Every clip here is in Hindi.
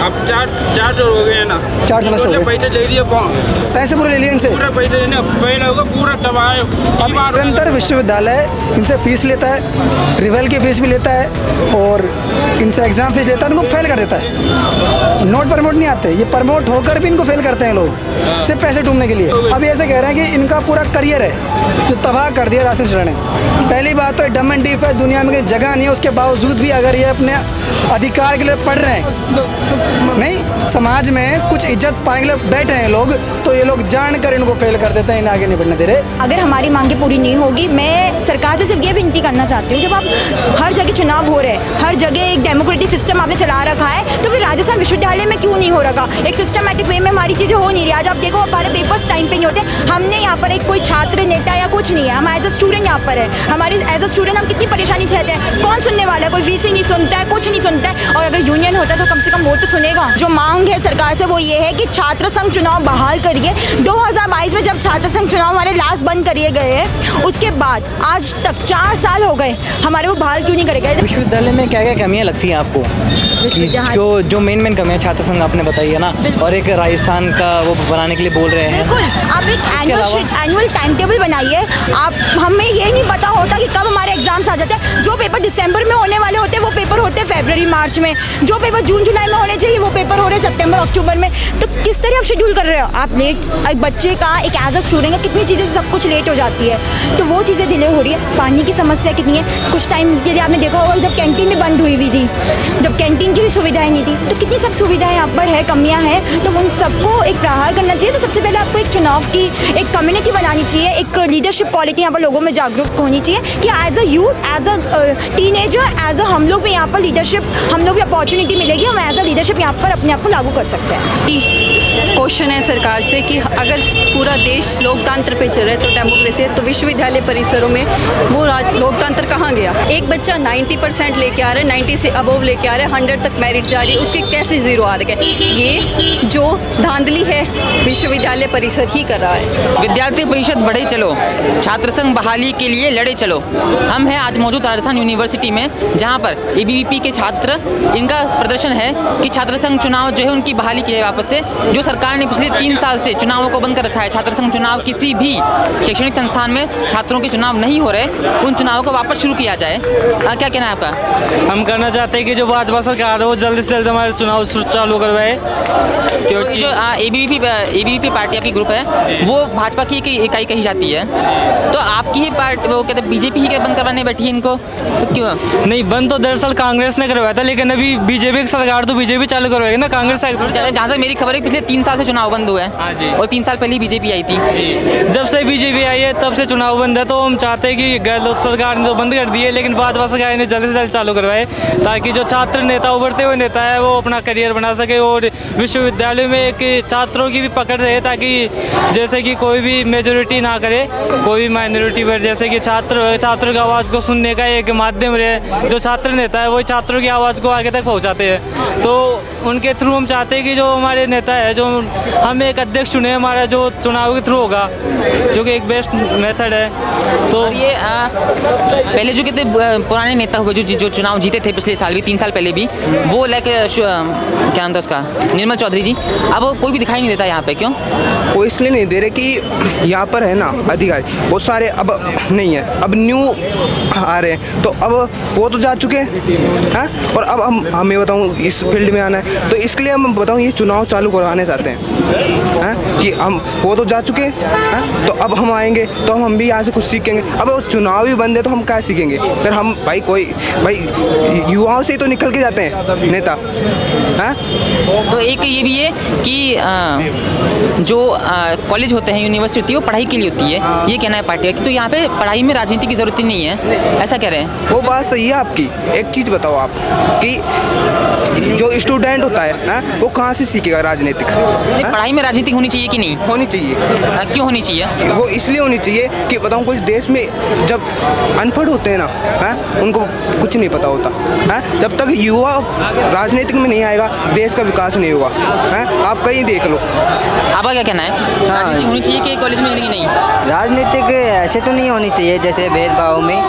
अब चार जोड़ हो गए हैं ना, 4 सेमेस्टर हो गए। पैसे ले लिए, पैसे पूरे ले लिए इनसे। पूरा पैसे लेने पहले होगा पूरा तबाह। अब निरंतर विश्वविद्यालय इनसे फीस लेता है, रिवल की फीस भी लेता है और इनसे एग्ज़ाम फीस लेता है, उनको फेल कर देता है। नोट प्रमोट नहीं आते, ये प्रमोट होकर भी इनको फेल करते हैं लोग, सिर्फ पैसे ढूंढने के लिए। अब ऐसे कह रहे हैं कि इनका पूरा करियर है जो तबाह कर दिया राजनीतिक शरण ने। पहली बात तो डम एंड डीफ है, दुनिया में कहीं जगह नहीं है, उसके बावजूद भी अगर ये अपने अधिकार के लिए पढ़ रहे हैं, नहीं समाज में कुछ इज्जत पाने के लिए बैठे हैं लोग, तो ये लोग जानकर इनको फेल कर देते हैं, इन्हें आगे नहीं बढ़ने दे रहे। अगर हमारी मांगें पूरी नहीं होगी, मैं सरकार से सिर्फ ये विनती करना चाहती हूँ, जब आप हर जगह चुनाव हो रहे हैं, हर जगह एक डेमोक्रेटिक सिस्टम आपने चला रखा है, तो फिर राजस्थान विश्वविद्यालय में क्यों नहीं हो रखा? एक सिस्टमैटिक वे में हमारी चीज़ें हो नहीं रही। आज आप देखो हमारे पेपर्स टाइम पे नहीं होते। हमने यहाँ पर एक कोई छात्र नेता या कुछ नहीं है, हम एज अ स्टूडेंट यहाँ पर है। हमारी एज अ स्टूडेंट हम कितनी परेशानी सहते हैं, कौन सुनने वाला है? कोई वीसी नहीं सुनता है, कुछ नहीं सुनता है। और अगर यूनियन होता है तो कम से कम वो तो सुनेगा। जो मांग है सरकार से वो ये है कि छात्र संघ चुनाव बहाल करिए। 2022 में जब छात्र संघ चुनाव हमारे लास्ट बंद करिए गए हैं, उसके बाद आज तक 4 साल हो गए, हमारे वो बहाल क्यों नहीं करे गए? विश्वविद्यालय में क्या क्या कमियां लगती हैं आपको? जो मेन कमियां छात्र संघ आपने बताई है ना, और एक राजस्थान का वो बनाने के लिए बोल रहे हैं। बिल्कुल, आप एक एनुअल टाइम टेबल बनाइए। आप हमें ये नहीं पता होता कि कब हमारे एग्जाम्स आ जाते हैं। जो पेपर दिसंबर में होने वाले होते हैं वो पेपर होते हैं फरवरी मार्च में, जो पेपर जून जुलाई में होने चाहिए वो पेपर हो रहे हैं सितंबर अक्टूबर में। तो किस तरह आप शेड्यूल कर रहे हो? आप लेट, एक बच्चे का एक एज अ स्टूडेंट का कितनी चीज़ें सब कुछ लेट हो जाती है, तो वो चीज़ें डिले हो रही है। पानी की समस्या कितनी है, कुछ टाइम के लिए आपने देखा होगा जब कैंटीन भी बंद हुई थी, जब कैंटीन की भी सुविधाएं नहीं थी, तो कितनी सब सुविधाएं यहाँ पर है, कमियाँ हैं, तो उन सबको एक प्रहार करना चाहिए। तो सबसे पहले आपको एक चुनाव की एक कम्युनिटी बनानी चाहिए, एक लीडरशिप क्वालिटी यहाँ पर लोगों में जागरूक होनी चाहिए कि as a youth, as a teenager, as a हम लोग भी यहाँ पर लीडरशिप, हम लोग भी अपॉर्चुनिटी मिलेगी, हम एज अ लीडरशिप यहाँ पर अपने आप को लागू कर सकते हैं। क्वेश्चन है सरकार से कि अगर पूरा देश लोकतंत्र पे चल रहा है, तो डेमोक्रेसी है, तो विश्वविद्यालय परिसरों में वो लोकतंत्र कहाँ गया? एक बच्चा 90% लेके आ रहा है, 90 से अबव लेके आ रहा है, 100 तक मेरिट जा रही है, उसके कैसे जीरो आ रहे हैं? ये जो धांधली है विश्वविद्यालय परिसर ही कर रहा है। विद्यार्थी परिषद बढ़े चलो, छात्र संघ बहाली के लिए लड़े चलो। हम हैं आज मौजूद राजस्थान यूनिवर्सिटी में, जहां पर एबीवीपी के छात्र, इनका प्रदर्शन है कि छात्र संघ चुनाव जो है उनकी बहाली की जाए वापस से। जो सरकार ने पिछले 3 साल से चुनावों को बंद कर रखा है, छात्र संघ चुनाव किसी भी शैक्षणिक संस्थान में छात्रों के चुनाव नहीं हो रहे, उन चुनावों को वापस शुरू किया जाए। क्या कहना है आपका? हम करना चाहते हैं कि जो भाजपा सरकार है वो जल्द से जल्द हमारे चुनाव चालू करवाए, क्योंकि जो एबीवीपी पार्टी आपकी ग्रुप है वो भाजपा की इकाई कही जाती है, तो आपकी ही पार्टी, वो कहते हैं बीजेपी ही बंद करवाने बैठी है इनको, तो क्यों नहीं? बंद तो दरअसल कांग्रेस ने करवाया था, लेकिन अभी बीजेपी की सरकार तो बीजेपी चालू करवाएगी ना, कांग्रेस जहाँ तक मेरी खबर है पिछले 3 साल से चुनाव बंद हुआ है, और 3 साल पहले ही बीजेपी आई थी। जब से बीजेपी आई है तब से चुनाव बंद है, तो हम चाहते हैं कि गहलोत सरकार ने तो बंद कर दी है, लेकिन भाजपा सरकार ने जल्द से जल्द चालू करवाए, ताकि जो छात्र नेता, उभरते हुए नेता है, वो अपना करियर बना सके और विश्वविद्यालय में एक छात्रों की भी पकड़ रहे, ताकि जैसे कि कोई भी मेजोरिटी ना करे, कोई भी माइनॉरिटी पर, जैसे कि छात्रों की आवाज़ को सुनने का एक माध्यम रहे। जो छात्र नेता है वही छात्रों की आवाज़ को आगे तक पहुंचाते हैं, तो उनके थ्रू हम चाहते हैं कि जो हमारे नेता है, जो हम एक अध्यक्ष चुने, हमारा जो चुनाव के थ्रू होगा, जो कि एक बेस्ट मेथड है। तो और ये पहले जो कितने पुराने नेता हुए जो चुनाव जीते थे पिछले साल भी, 3 साल पहले भी, वो क्या नाम था उसका, निर्मल चौधरी जी, अब कोई भी दिखाई नहीं देता यहाँ पे, क्यों? वो इसलिए नहीं दे रहे कि यहाँ पर है ना अधिकारी वो सारे अब नहीं है, अब न्यू आ रहे हैं, तो अब वो तो जा चुके हैं, और अब हमें बताऊँ इस फील्ड में आना है, तो इसके लिए हम बताऊँ ये चुनाव चालू करवाने चाहते हैं कि हम वो तो जा चुके हैं, तो अब हम आएंगे तो हम भी यहाँ से कुछ सीखेंगे। अब चुनाव ही बंद है तो हम क्या सीखेंगे फिर? हम भाई युवाओं से ही तो निकल के जाते हैं नेता। तो एक ये भी है कि जो कॉलेज होते हैं, यूनिवर्सिटी, वो पढ़ाई के लिए होती है, ये कहना है पार्टी का, तो यहाँ पे पढ़ाई में राजनीति की जरूरत ही नहीं है, ऐसा कह रहे हैं। वो बात सही है आपकी। एक चीज़ बताओ आप कि जो स्टूडेंट होता है वो कहाँ से सीखेगा राजनीतिक? पढ़ाई में राजनीति होनी चाहिए कि नहीं होनी चाहिए? क्यों होनी चाहिए? वो इसलिए होनी चाहिए कि बताऊँ कुछ देश में जब अनपढ़ होते हैं ना, उनको कुछ नहीं पता होता, जब तक युवा राजनीतिक में नहीं आएगा देश का विकास नहीं होगा। आप कहीं देख लो। आपका क्या कहना है? राजनीति होनी चाहिए कि कॉलेज में, नहीं? राजनीतिक ऐसे तो नहीं होनी चाहिए जैसे भेदभाव में,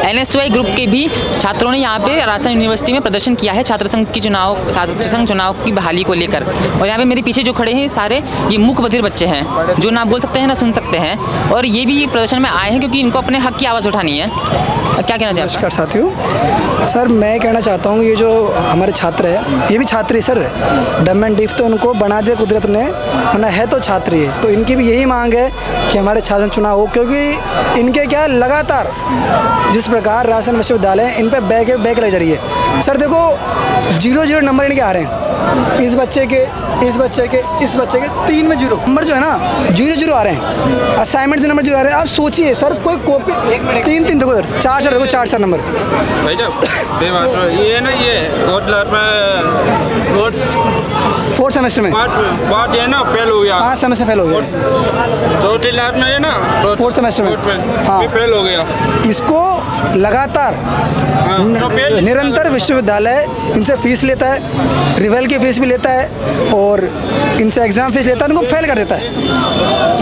NSY ग्रुप के भी छात्रों ने यहाँ पे राजस्थान यूनिवर्सिटी में प्रदर्शन किया है छात्र संघ चुनाव की बहाली को लेकर। और यहाँ पे मेरे पीछे जो खड़े हैं सारे ये मूक बधिर बच्चे हैं जो ना बोल सकते हैं ना सुन सकते हैं, और ये भी प्रदर्शन में आए हैं क्योंकि इनको अपने हक की आवाज़ उठानी है। क्या कहना चाहिए? नमस्कार साथियों, सर मैं कहना चाहता हूँ ये जो हमारे छात्र है ये भी छात्र ही सर, डम एंड डीफ तो उनको बना दिया कुदरत ने, वरना है तो छात्र ही है। तो इनकी भी यही मांग है कि हमारे छात्र चुनाव हो, क्योंकि इनके क्या लगातार जिस प्रकार राजस्थान विश्वविद्यालय इन पर बैक लग जा रही है। सर देखो 0-0 नंबर इनके आ रहे हैं, इस बच्चे के 3 में 0 नंबर जो है ना 0-0 आ रहे हैं, असाइनमेंट से नंबर 0 आ रहे हैं। आप सोचिए सर कोई कॉपी 3 देखो 4 देखो 4 नंबर भाई साहब ये ना ये फोर्थ सेमेस्टर में बात ये ना फेल हो गया, 5 सेमेस्टर फेल हो गया, 2 लाख में ये ना फोर्थ सेमेस्टर में हाँ फेल हो गया। इसको लगातार निरंतर विश्वविद्यालय इनसे फीस लेता है, रिवेल की फीस भी लेता है और इनसे एग्ज़ाम फीस लेता है, इनको फेल कर देता है।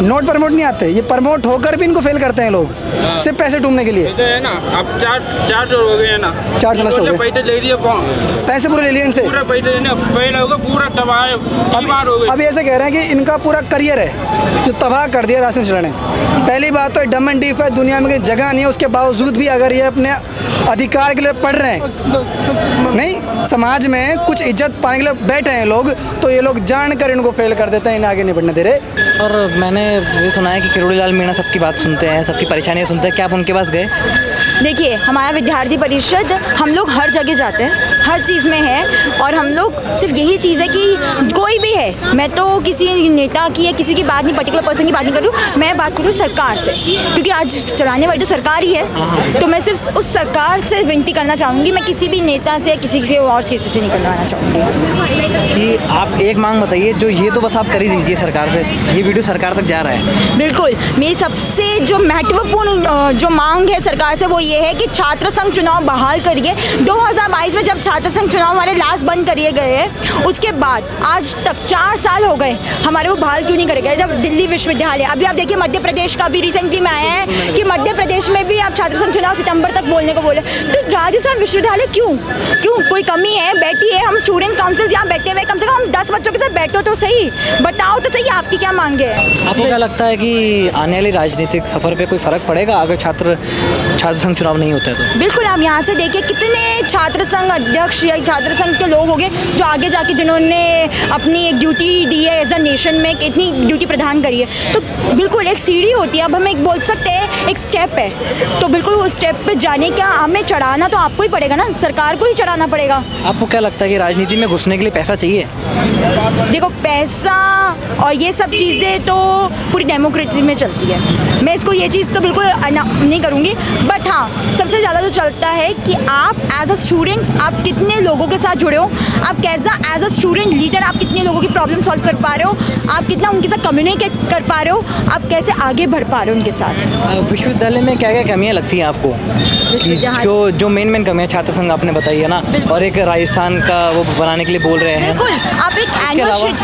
नोट प्रमोट नहीं आते, ये प्रमोट होकर भी इनको फेल करते हैं लोग सिर्फ पैसे ढूंढने के लिए। तो है ना अब 4 हो गए ना, 4 सेमेस्टर हो गए, पैसे ले लिए, पैसे पूरे ले लिए इनसे, पूरा पैसे ना पहले होगा पूरा तबाह हो गई। अभी ऐसे कह रहे हैं कि इनका पूरा करियर है जो तबाह कर दिया राजस्थान मिश्रा ने। पहली बात तो डम एंड डीफ है, दुनिया में कोई जगह नहीं है, उसके बावजूद भी अगर ये अपने अधिकार के लिए पढ़ रहे हैं, नहीं समाज में कुछ इज्जत पाने के लिए बैठे हैं लोग, तो ये लोग जानकर इनको फेल कर देते हैं, इन्हें आगे नहीं बढ़ने दे रहे। और मैंने ये सुना है कि किरोड़ी लाल मीणा सबकी बात सुनते हैं, सबकी परेशानियाँ सुनते हैं, क्या आप उनके पास गए? देखिए हमारा विद्यार्थी परिषद हम लोग हर जगह जाते हैं, हर चीज़ में है, और हम लोग सिर्फ यही चीज़ है कि कोई भी है, मैं तो किसी नेता की या किसी की बात नहीं, पर्टिकुलर पर्सन की बात नहीं करूँ, मैं बात करूँ सरकार से, क्योंकि आज चलाने वाली तो सरकार ही है। तो मैं सिर्फ उस सरकार से विनती करना चाहूँगी, मैं किसी भी नेता से किसी से और किसी से नहीं करवाना चाहूँगी। कि आप एक मांग बताइए जो ये तो बस आप कर ही दीजिए सरकार से, ये वीडियो सरकार तक जा रहा है। बिल्कुल, मेरी सबसे जो महत्वपूर्ण जो मांग है सरकार से वो ये है कि छात्र संघ चुनाव बहाल करिए। 2022 में जब छात्र संघ चुनाव हमारे लास्ट बंद करिए गए हैं, उसके बाद आज तक 4 साल हो गए, हमारे वो बहाल क्यों नहीं करे गए? जब दिल्ली विश्वविद्यालय, अभी आप देखिए मध्य प्रदेश का भी रिसेंटली में आया है कि मध्य प्रदेश में भी आप छात्र संघ चुनाव सितंबर तक बोलने को बोले, तो राजस्थान विश्वविद्यालय क्यों कोई कमी है? बैठी है, हम स्टूडेंट्स काउंसिल यहाँ बैठे हुए, कम से कम 10 बच्चों के साथ बैठो तो सही, बताओ तो सही आपकी क्या मांगे है। आपको क्या लगता है कि आने वाली राजनीतिक सफर पे कोई फर्क पड़ेगा अगर छात्र संघ चुनाव नहीं होते तो? बिल्कुल, आप यहाँ से देखिए कितने छात्र संघ अध्यक्ष या छात्र संघ के लोग हो गए जो आगे जाके जिन्होंने अपनी एक ड्यूटी दी है एज अ नेशन में, इतनी ड्यूटी प्रदान करी है। तो बिल्कुल एक सीढ़ी होती है, अब हम एक बोल सकते हैं एक स्टेप है, तो बिल्कुल उस स्टेप पे जाने का हमें चढ़ाना तो आपको ही पड़ेगा ना, सरकार को ही चढ़ाना पड़ेगा। आपको क्या लगता है कि राजनीति में घुसने के लिए पैसा चाहिए? देखो पैसा और ये सब चीज़ें तो पूरी डेमोक्रेसी में चलती है, मैं इसको ये चीज़ तो बिल्कुल नहीं करूँगी, बट हाँ सबसे ज़्यादा जो चलता है कि आप एज अ स्टूडेंट आप कितने लोगों के साथ जुड़े हो, आप कैसा एज अ स्टूडेंट लीडर आप कितने लोगों की प्रॉब्लम सॉल्व कर पा रहे हो, आप कितना उनके साथ कम्युनिकेट कर पा रहे हो, आप कैसे आगे बढ़ पा रहे हो उनके साथ। विश्वविद्यालय में क्या क्या कमियाँ लगती हैं आपको? जो मेन कमियाँ छात्र संघ आपने बताई है ना, और एक राजस्थान का वो बनाने के लिए बोल रहे हैं। बिल्कुल, आप एक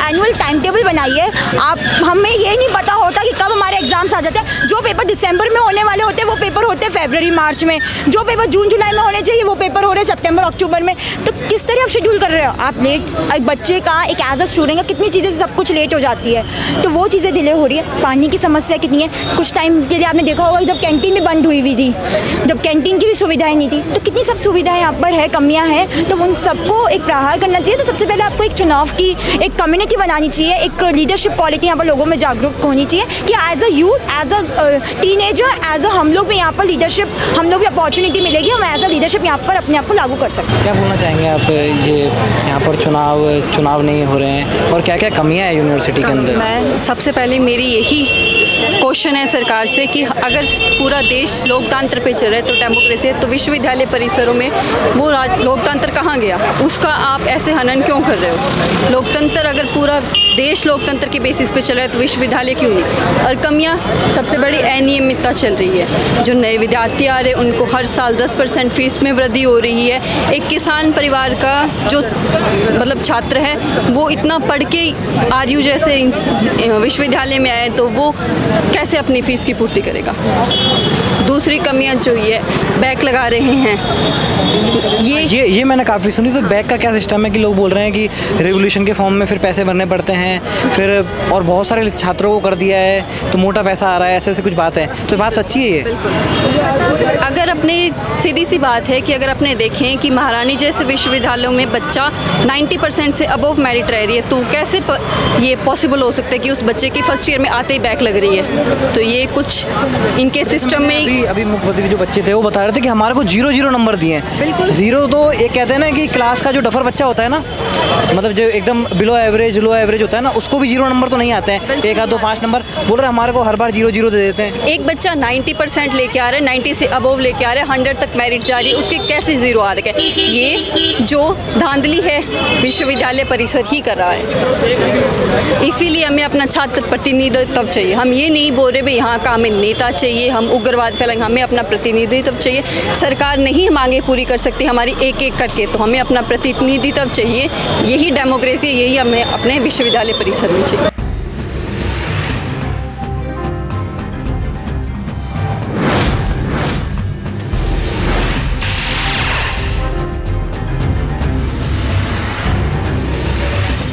एनुअल टाइम टेबल बनाइए। आप हमें ये नहीं पता होता कि कब हमारे एग्जाम्स आ जाते हैं, जो पेपर दिसंबर में होने वाले होते हैं वो पेपर होते हैं फरवरी मार्च में, जो पेपर जून जुलाई में होने चाहिए वो पेपर हो रहे हैं सितंबर अक्टूबर में। तो किस तरह आप शेड्यूल कर रहे हो? आप लेट, एक बच्चे का एक एज अ स्टूडेंट का कितनी चीज़ें सब कुछ लेट हो जाती है, तो वो चीज़ें डिले हो रही है। पानी की समस्या कितनी है, कुछ टाइम के लिए आपने देखा होगा जब कैंटीन भी बंद हुई थी, जब कैंटीन की भी सुविधाएं नहीं थी, तो कितनी सब सुविधाएं यहाँ पर है, कमियाँ हैं, तो उन सबको एक प्रहार करना चाहिए। तो सबसे पहले आपको एक चुनाव की एक कम्युनिटी बनानी चाहिए, एक लीडरशिप क्वालिटी यहाँ पर लोगों में जागरूक होनी चाहिए कि as a youth, as a teenager, as a हम लोग भी यहाँ पर लीडरशिप, हम लोग भी अपॉर्चुनिटी मिलेगी, हम एज अ लीडरशिप यहाँ पर अपने आप को लागू कर सकते हैं। क्या बोलना चाहेंगे आप, ये यहाँ पर चुनाव नहीं हो रहे हैं और क्या क्या कमियाँ हैं यूनिवर्सिटी के अंदर? मैं सबसे पहले मेरी यही क्वेश्चन है सरकार से कि अगर पूरा देश लोकतंत्र पे चल रहा है तो डेमोक्रेसी है, तो विश्वविद्यालय परिसरों में वो लोकतंत्र कहाँ गया? उसका आप ऐसे हनन क्यों कर रहे हो? लोकतंत्र अगर पूरा देश लोकतंत्र के बेसिस पे चल रहा है तो विश्वविद्यालय क्यों नहीं? और कमियाँ सबसे बड़ी अनियमितता चल रही है, जो नए विद्यार्थी आ रहे हैं उनको हर साल 10% फीस में वृद्धि हो रही है। एक किसान परिवार का जो मतलब छात्र है वो इतना पढ़ के RU जैसे विश्वविद्यालय में आए तो वो कैसे अपनी फ़ीस की पूर्ति करेगा? दूसरी कमियां जो ये बैक लगा रहे हैं, ये मैंने काफ़ी सुनी। तो बैक का क्या सिस्टम है कि लोग बोल रहे हैं कि रेवोल्यूशन के फॉर्म में फिर पैसे भरने पड़ते हैं, फिर और बहुत सारे छात्रों को कर दिया है तो मोटा पैसा आ रहा है, ऐसे कुछ बात है। तो बात सच्ची है ये? अगर अपने सीधी सी बात है कि अगर अपने देखें कि महारानी जैसे विश्वविद्यालयों में बच्चा 90% से अबव मेरिट रह रही है, तो कैसे ये पॉसिबल हो सकता है कि उस बच्चे की फर्स्ट ईयर में आते ही बैक लग रही है? तो ये कुछ इनके सिस्टम में अभी मुख्यमंत्री जो बच्चे थे वो बता रहे थे कि हमारे को 0 नंबर दिए हैं। बिल्कुल। 0 तो एक कहते हैं ना कि क्लास का जो डफर बच्चा होता है ना, मतलब जो एकदम बिलो एवरेज लो एवरेज होता है ना, उसको भी 0 नंबर तो नहीं आते हैं। 1 2 5 नंबर बोल रहे हमारे को हर बार 0 दे देते हैं। एक बच्चा 90% लेके आ रहा है, 90 से अबव लेके आ रहा है, 100 तक मेरिट जा रही है, उसके कैसे 0 आ रहा है? ये जो धांधली है विश्वविद्यालय परिसर ही कर रहा है। इसीलिए हमें अपना छात्र प्रतिनिधित्व चाहिए। हम ये नहीं बोल रहे भाई यहाँ का हमें नेता चाहिए, हम उग्रवाद फैलाएंगे, हमें अपना प्रतिनिधित्व चाहिए। सरकार नहीं मांगे पूरी कर सकती हमारी एक एक करके, तो हमें अपना प्रतिनिधित्व चाहिए। यही डेमोक्रेसी, यही हमें अपने विश्वविद्यालय परिसर में चाहिए।